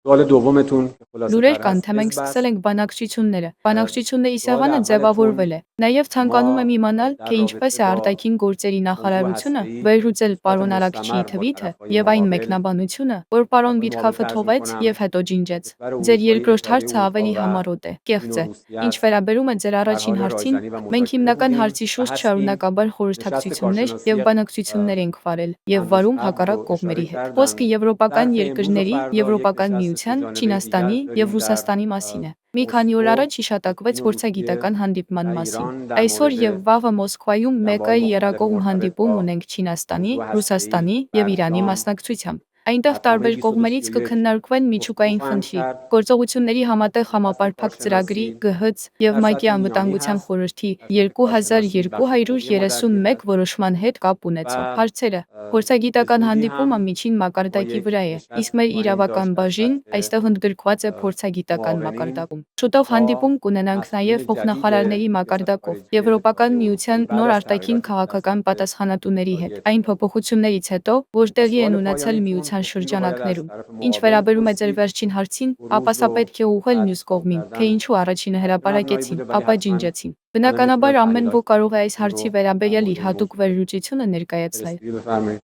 سوال دومتون که خلاصه Լուրեր تر կան, هست թե մենք حزب սկսել است ենք բանակցությունները։ Բանակցությունների سوال սեղանը ձևավորվել اولتون է։ Նաև ցանկանում եմ իմանալ, در թե ինչպես رابطه է با արտաքին գործերի موضوع նախարարությունը هسته‌ای վերլուծել مثبت պարոն Արաքչիի مستمر با թվիթը طرفهای եւ այն مقابل մեկնաբանությունը, որ պարոն طرفهای مقابل Վիտքաֆը که عرض թողեց میکنم եւ հետո ջինջեց։ کشور Ձեր اروپایی երկրորդ اتحادیه հարցը اروپا ավելի و համառոտ է, چین կեղծ و է։ روسیه Ինչ است վերաբերում է ձեր در առաջին حال հարցին, رایزنی و մենք مذاکره հիմնական بودیم հարցի و շուրջ هستیم շարունակաբար نشست խորհրդակցություններ եւ کارشناسی բանակցություններ ենք վարել եւ چند روز վարում قبل հակառակ رو اشاره կողմերի հետ։ کردم Խոսքը եվրոպական ظرف امروز و երկրների, فردا یک Եվրոպական نشست سی միության, جانبه دیگر Չինաստանի եւ داریم در Ռուսաստանի մասին է։ Մի քանի օր مسکو առաջ հիշատակվեց پکین و روسیه փորձագիտական հանդիպման و մասին։ ایران در Այսօր եւ مورد վաղը Մոսկվայում جنبه‌های մեկը مختلف երակողմ مرتبط հանդիպում با ունենք Չինաստանի, موضوع هسته‌ای Ռուսաստանի եւ Իրանի برجام մասնակցությամբ։ در Այնտեղ پانوی տարբեր կողմերից 231 կքննարկվեն گفتگو միջուկային خواهند խնդրի, کرد գործողությունների համատեղ نشست համապարփակ ծրագրի, کارشناسی ԳՀՑ եւ در ՄԱԿ-ի سطح میانی անվտանգության هست խորհրդի در سطح کارشناسی بخش فوقی ما درگیر 2231 هست որոշման հետ կապ ունեցող و հարցերը։ به Փորձագիտական زودی հանդիպումը هم միջին با մակարդակի یک վրա է, իսկ نشست մեր خواهیم իրավական داشت در բաժին سطح այստեղ ընդգրկված է փորձագիտական معاونین մակարդակում։ Շուտով با հանդիպում կունենանք مسئولین նաև جدید փոխնախարարների سیاست մակարդակով خارجی Եվրոպական اتحادیه միության اروپایی بعد նոր از արտաքին تغییراتی که در քաղաքական سطح պատասխանատուների հետ, اتحادیه այն اتفاق افتاده փոփոխություններից հետո, و որտեղի են سوال ունեցել پایانیتون միության گفتگو رو باید از շրջանակներում։ طرف Ինչ مقابل վերաբերում է ձեր پرسید վերջին հարցին, ապա بروز սա و պետք է ուղղել մյուս ادغام կողմին, թե کردن ինչու առաջինը مبنایی հրապարակեցին, بوده ولی ապա حتما ջինջեցին։ منم میتونم Բնականաբար ամեն تحلیلات ոք կարող է այս ایشون հարցի رو در վերաբերյալ مورد իր این հատուկ موضوع վերլուծությունը ներկայացնել։ فلسطینی بفرمایید